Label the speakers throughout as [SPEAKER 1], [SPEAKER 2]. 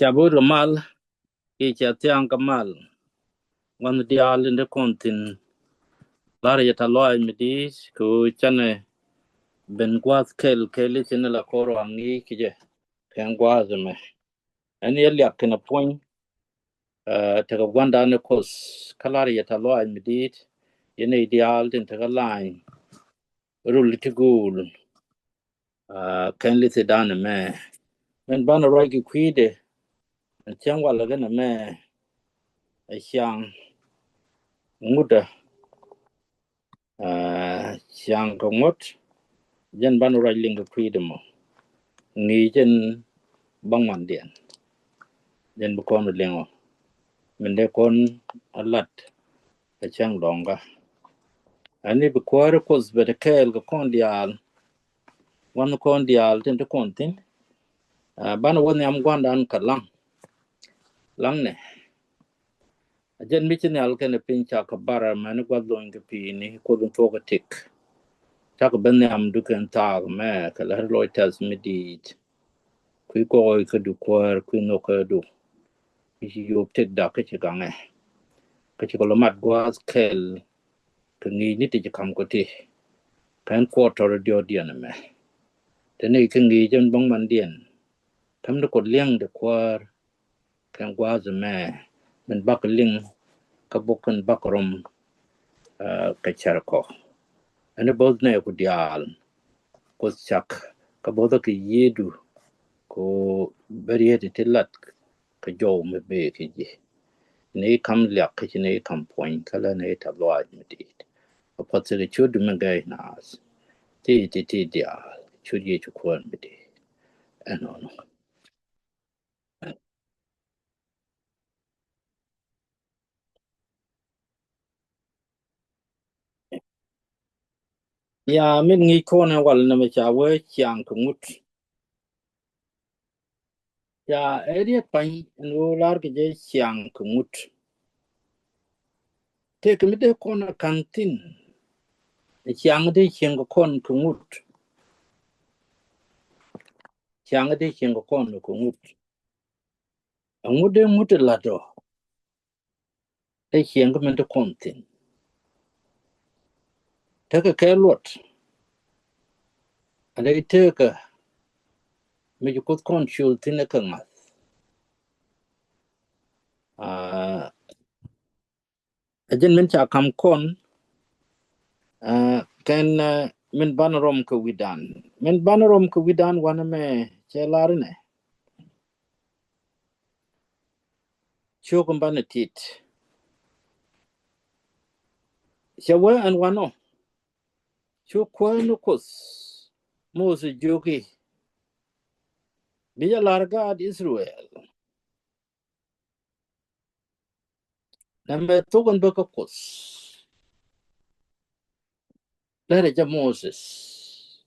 [SPEAKER 1] Chabur mal, chatiang kamal, one dial in the contin, Larry Taloy midis, ku chane, ben guas kelis in la coro angi kije, can guazame. And nearly up in a point, take a one down the coast, Kalari Taloy midit, in a dial into a line, rule to goal, can lit it down a man. When Banner Rocky quide, and Changwal again a man, a young muda. Chang Kongot, Jan Banura Linga Freedom, Nijan Bangmandian, Jan Bukon Lingo, Mendekon a lot, a Chang Longa. And if a quarter was better Kel Condial, one Condial in the contin, Bana one am Gwandan Kalang, Langne. A Jan Michinal can a pinch a cabara, Managua the pini, couldn't talk a tick. Talk Ben am Dukan Tag, Mac, a little loiters medit. Quick could do queer, Queen no do. You take da Kachigange. Kachikolomat guas kel, Kangi niti kam koti, Kan quarter dio dianame. Then you can give Jan Bongmandian. Tam the cod liang the quar, can guas a man, when buckling, Kabokan Bakarum, Kacharako. And the both ne could yal, cos chuck, Kabodaki yedu, ko very lat, Kajo me be. Nay come liak kitchen come point, color nate a load medit. A pottery should magay nas. Dia, should ye to quern bidi. And on. Ya, min ngi corner wal na mecha we chiang kumut. Ya, area pine and roller ge chiang kumut. Take me the corner canteen. A chiang de chiang con kumut. Chiang de chiang con kumut. A mudde mutilado. A chiang me the contin. Take a care lot. And I take a me you could consult in a kangas. A gentleman cha come con. Kan min banarom ko widan. Min banarom ko widan wana me chelarine. Chokum banatit. Shawa and wano. Chukwanukos. Mose joki. Bija largad Israel. Nambe token bakakos. Lere Moses.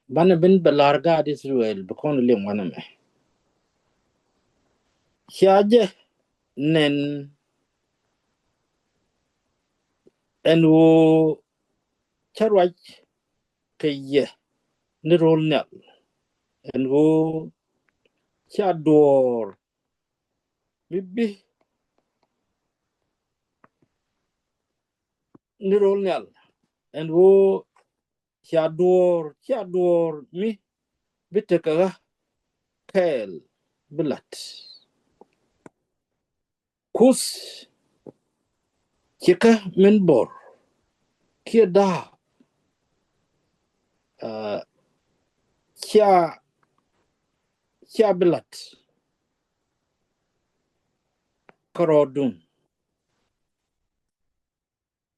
[SPEAKER 1] Bana bin belargad Israel. Bakon lim wana me. Shaje nen. En wo charwaj kaya ni rol nyal en wo chador bibi ni rol nyal en wo chador mi bitaka kel bilat kus chika min bor kia da chia bilat karodun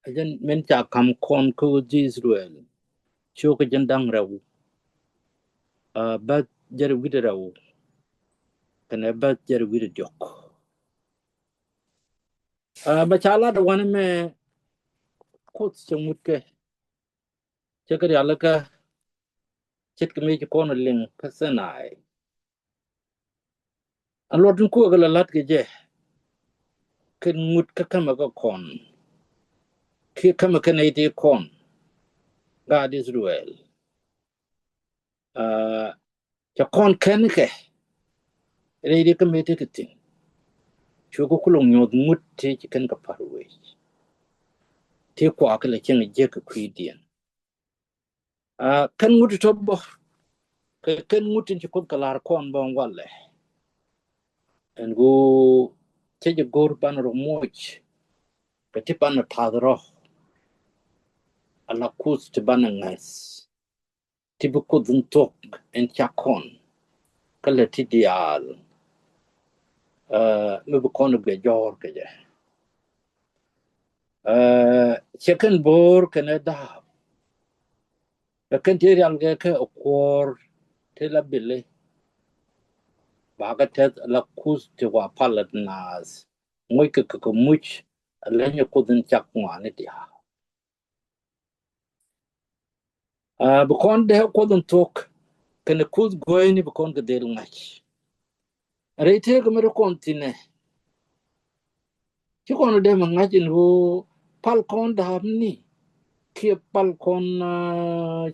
[SPEAKER 1] ajan men cha kam kon ko Israel choka jandang raw ba jar widaraw kana ba jar widajok bachala da wani me kot chumutke chakari alaka chitkame chikon ling kasanai alotun ko gala lat ke je ken mut ka kama ka kon ki kama kana ite kon God Israel cha kon ken ke re ka me te tin chu ko kulong nyod mut te kan ka parwe te kwa ka le chen je ka kwi dian kan mut to bo kan mut tin ko ka lar kon bon walle en go te je gor ban ro moch ka te pan ta ro ala kus te ban ngas ti bu ko dun tok en chakon kala ti dial me bu kon be jor ke je second bor Canada kan ti real ge ka okor te la bile baga te la kus te wa palat nas moy ke ko much la nya ko dun chak ngane ti bu kon de ko dun tok kan kus goyni bu kon ge del ngach reite ko mer kontine ci kon de ma ngajin ho pal kon da ni ki pal kon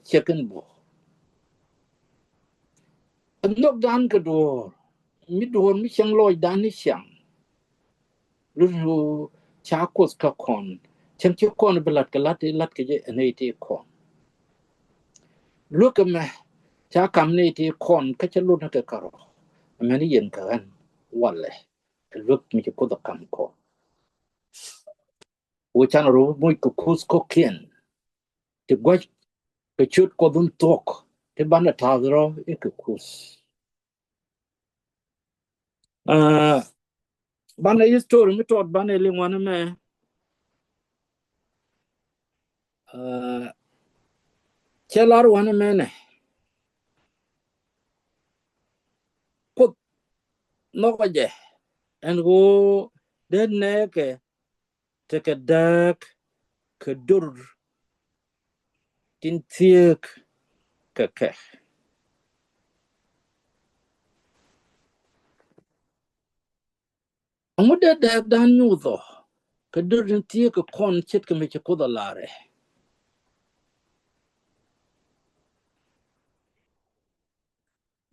[SPEAKER 1] second bo nok dan ka do mi do mi chang loy dan ni chang lu cha kos ka kon chang ci kon belat ka lat ke je ne ti kon lu ka me cha kam ne ti kon ka cha lu na ka karo me ni yen ka an walle lu mi ko da kam ko wo chan ro mo ko kus ko kien ti gwa ke chut ko dun tok te bana tadro e ke kus bana history mi tot bana lingwana me chelar wana me ne put no je en go den ne ke te ke dak ke dur tin tiek ke amude dak dan nyudo ke dur tin tiek kon chet ke me che ko dolare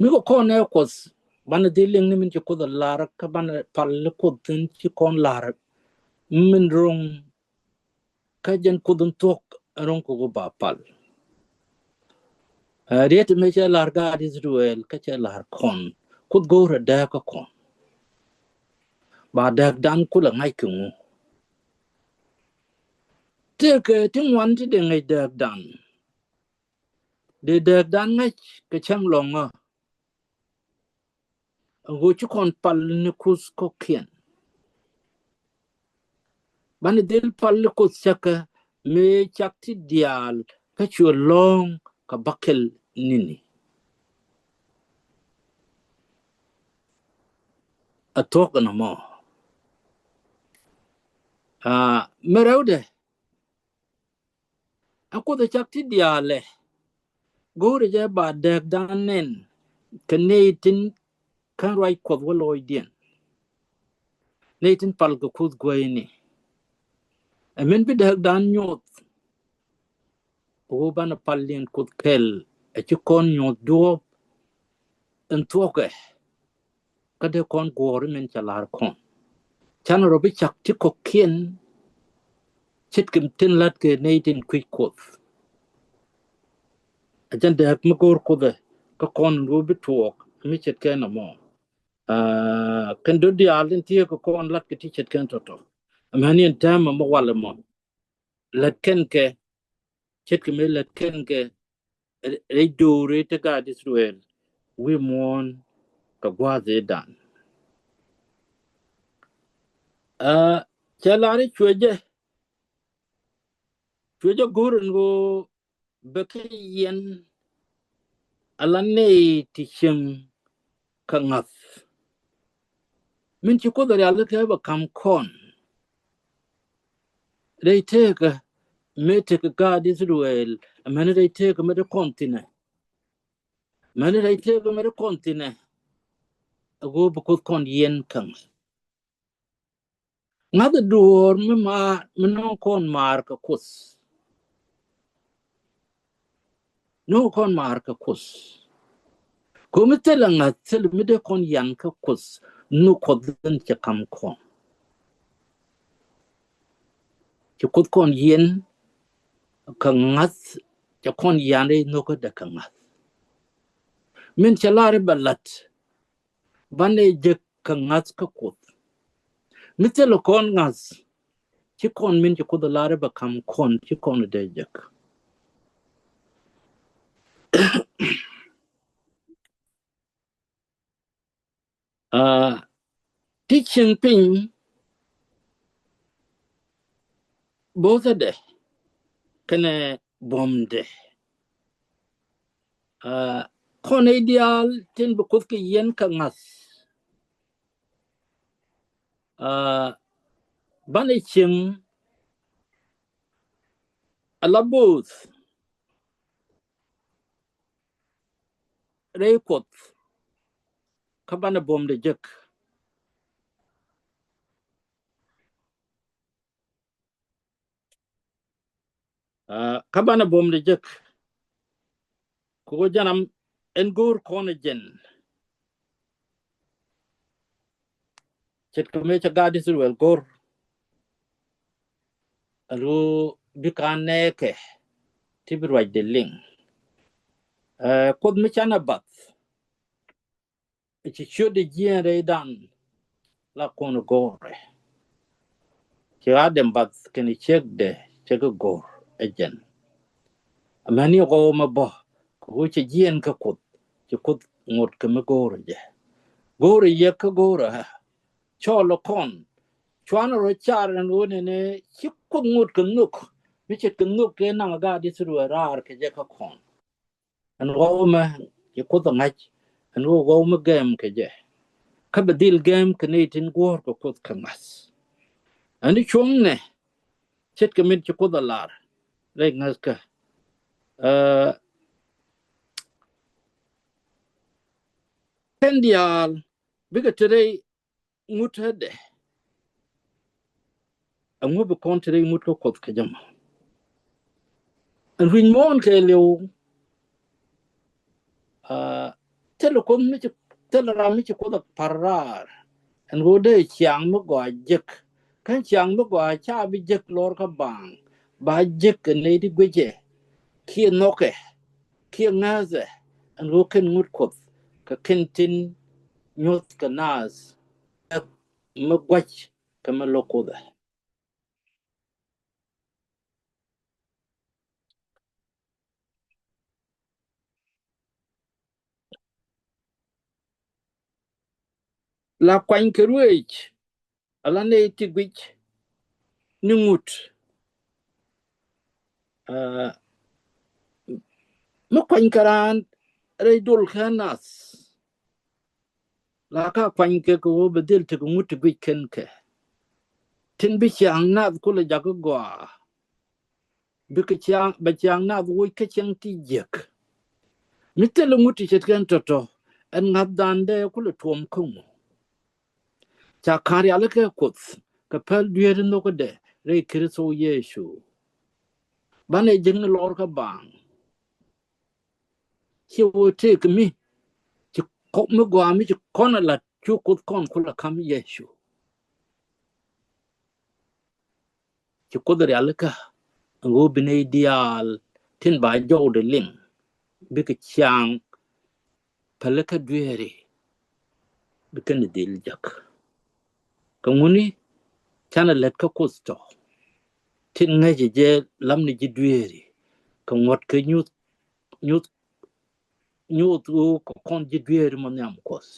[SPEAKER 1] mi ko kon e kos bana dealing ni min che ko dolare ka bana pal ko tin chi kon lar min rong ka jen ko dun tok rong ko ba pal riet me che lar ga Israel ka che lar kon kut go ra da ka kon ba da dan ku la ngai ku te ke tin wan ti de ngai da dan de da dan ngai ke chang long go chu kon pal ni kus ko kien ban del pal ko chaka me chak ti dial ka chu long ka bakel nini a tok na mo meraude ako da chak ti diale gore je ba dek danen kenetin kan rai kod waloy dien netin pal ko kud goyni amen bi dek dan nyot o bana pallin kud kel e ci kon nyot do en toke kade kon gor men chalar kon chan robi chak ti ko kien chit kim tin lat ke netin quick kod ajan dek magor kode ka kon robi tok mi chet ken mo kan do di alin tie ko kon lat ke ti chet ken toto amani tam mo wala mo lat ken ke chet ke me lat ken ke re do re te ga Israel we mon ka gwa ze dan chalari chweje gurun go beke yen alane ti chem ka ngaf min ci ko dare ala ka ba kam kon re te ka me te ka ga Israel amane re te ka me de kontine mane re te ka me de kontine go bu ko kon yen kan ngada dur me ma me no kon mar ka kus no kon mar ka kus ko mitela nga tel mide kon yan ka kus nu kodin ke kam kon ke kod kon yen ka ngat ke kon yane no ko da ka ngat min chalare balat bane je ka ngat ka kod mitela kon ngat ki kon min ki kod lare ba kam kon ki kon de jek teaching ping both de kene bomde kon ideal tin bu kod ki yen ka ngat bane chim alabuz rekot kabana bomde jek kabana bomde jek ko janam en gor kono jen chet ko me cha gadi sur wel gor ru bikane ke tibir waj de ling kod me chana bat ci chode jere dan la kono gore ci adem bat keni chek de chek gor ejen amani go ma bo ko ci jien ka kod ci kod ngot ke me gore je gore ye ka gore cholo kon chwana ro char an wone ne ci kod ngot ke nuk mi chet ke nuk ke na ga di sur rar ke je ka kon an go ma ci kod ngach an go ma gem ke je ka bedil gem ke ne tin gor ko kod kamas ani chung ne chet ke mit ci kod lar re ngas ka pendial biga tere ngut hede angu be kontere ngut ko kod ke jam an rin mon ke lew telo ko mi ci telo ra mi ci kod parar an go de chiang mo go jek kan chiang mo go cha bi jek lor ka bang ba jek ne di gweje ki noke ki ngaze an go ken ngut kod ka kentin nyot ka nas ma gwach ka ma lokoda la kwany ke ruech ala ne ti gwich ni ngut ma kwany karan re dul khanas la ka kwany ke ko bedel te ngut gwich ken ke tin bi chang na ko le jak gwa bi ke chang ba chang na wo ke chang ti jek mi te le ngut chet ken toto en ngad dan de ko le tom kum cha kari ala ke ko ka pel duer no ko de re kristo yesu bane jeng lor ka bang chi wo te ke mi chi ko me gwa mi chi kon la chu ko kon ko la kam yesu chi ko de ala ka ngo bine dial tin ba jo de ling bi ke chang pele ka duere bi ken dil jak ka nguni chana let ka kosto tin ngai je lam ni ji duere ka ngot ke nyut nyut nyut ko kon ji duere mo nyam kos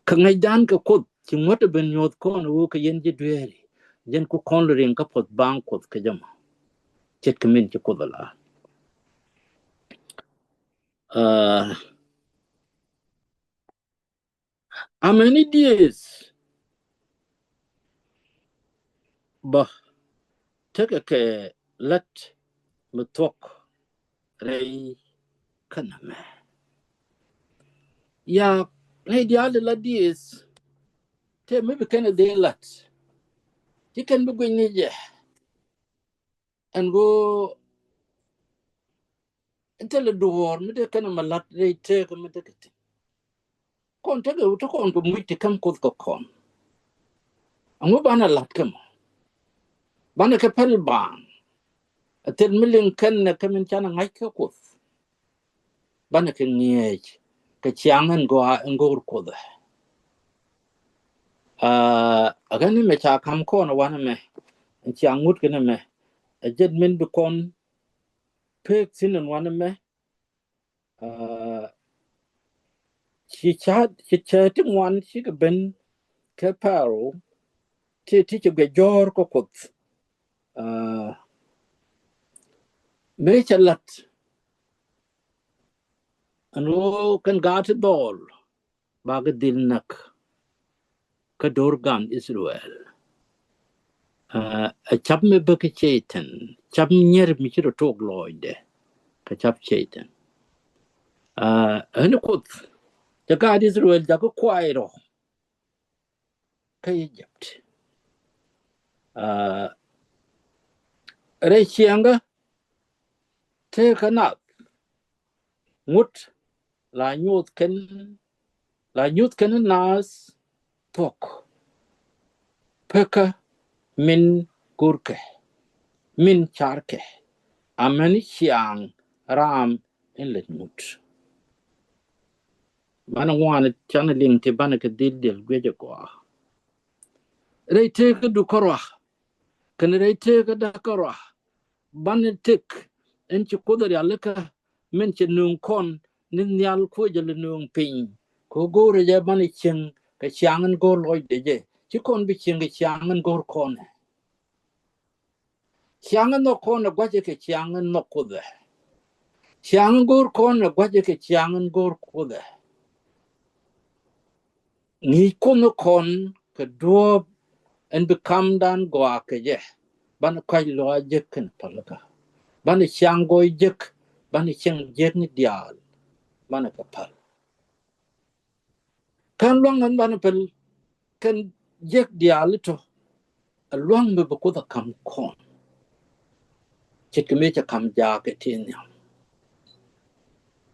[SPEAKER 1] ka ngai dan ka kot chi ngot ben nyot kon wo ka yen ji duere yen ko kon ring ka pot bang kot ka jama chet ka min chi ko la how many days ba take ke let me talk rei kana me ya rei dia de la days te me be kana de lat ti kan be gwen je and go Until the door, me de kana malat de take me de kit. Kon take out to kon go meet to come cook con. And we ban a lot come. Ban a capel ban. A 10 million can come in China like a cook. Ban a king age. Kachang and go and go cook. Again, me cha come corner one me. And Chiang wood can me. A jet min becon pigs in and one me. She chatting one, she could been caparo. Teach a gajor cocoa. Make a lot. And oh, can guard the ball. Bagadilnak. Kadorgan Israel. A chap me bucket chaitan. Chap near me to talk Lloyd. Kachap chaitan. And a quote. The guard Israel, Jago Quairo. Kay Egypt. Rechianga. Take a nap. Mut. La Youth can nas talk. Peka min gurke. Min charke. Amani chiang ram in let mut. Bana wana channeling te bana ka dil gweje kwa. Rei teke du korwa. Kan rei teke da korwa. Bana tek. Enchi kodari aleka. Menche nung kon. Nin nyal kweje le nung ping. Ko gore ja bana ching. Ka chiangan go loy deje. Chikon bi ching ka chiangan go kone. Chiangan no kone gwaje ka chiangan no kode. Chiangan go kone gwaje ka chiangan go kode. Ni kono kon ka do and become dan go akaje ban kai lo jek palaka ban chang go jek ban chang jek ni dial ban ka pal kan long an ban pel kan jek dial to long me ko da kam kon chit me cha kam ja ke tin ya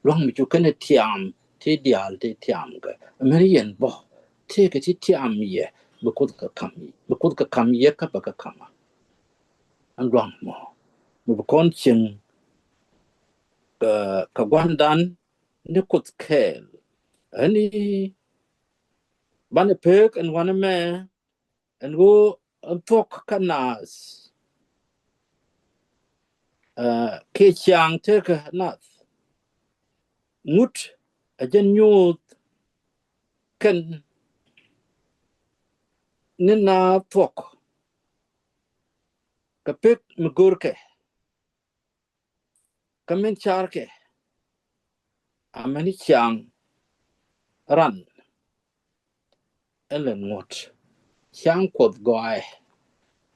[SPEAKER 1] long me chu kan tiam ti dial ti tiam ga amerian bo ti ke ti tiam ye ko ka kam ye ka ba ka kama an long mo kon ching ka gwandan ni kut kel ani bane pek and one me and go and talk kanas ke chang te ka nas mut a jen nyut kan ni na talk ka pek mgurke kamen charke amani chang ran elen ngot chang kot goai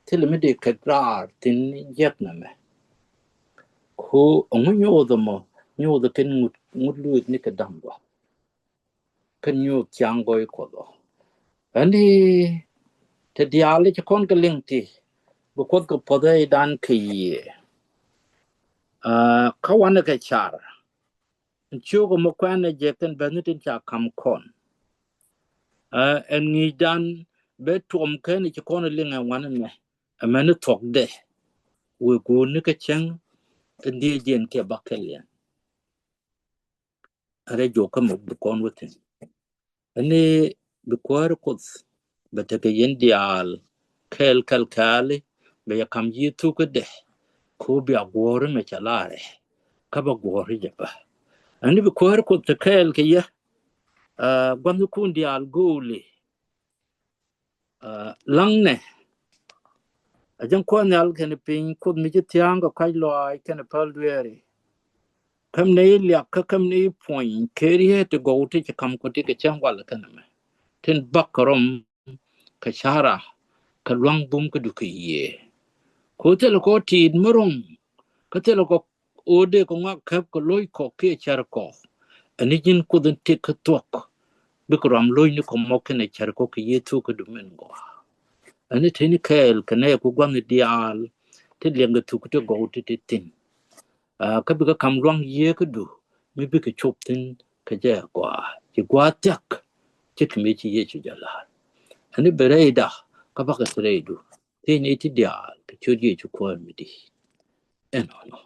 [SPEAKER 1] tilmidi kadrar tin jet na me ko onyo do mo nyo do ken ngut luit ni ka damba kan nyo chang goi ko do ani te diale che kon ka lingti bu ko ko pode dan ki ka wana ka char chu ko mo kwana je kan benutin cha kam kon en ni dan be tom kan che kon linga wana me amana tok de we go ni ka chang ndi dien ke bakelian are jo ka mo bu kon wutin ani be kwar ko bete ke yen dial kel kali be ya kam yi tu ko de ko bi agore me chalare ka ba gore je ba ani be kwar ko te kel ke ya gwandu kun dial gole langne ajan ko nyal ken pin ko mi je tiang ko kai lo ai ken pal duere kam ne ya ka kam ne point keriye to go te kam ko te ke chang wal kan me ten bakrom ka chara ka luang bum ko du ke ye ko te lo ko ti murung ka te lo ko ode ko ngak kap ko loy ko ke char ko ani jin ko den te ka tok bikram loy ni ko mo ken char ko ke ye tu ko du men go ani te ni kel ka ne ko gwang dial te leng tu ko go te tin ka bi ka kam luang ye ka du mi bi ka chop tin ka ja kwa ji kwa tak chi ka mi chi ye chi jala ani bereda ka ba ka sreidu te ni ti dia ka chu ye chu kwa mi di eno no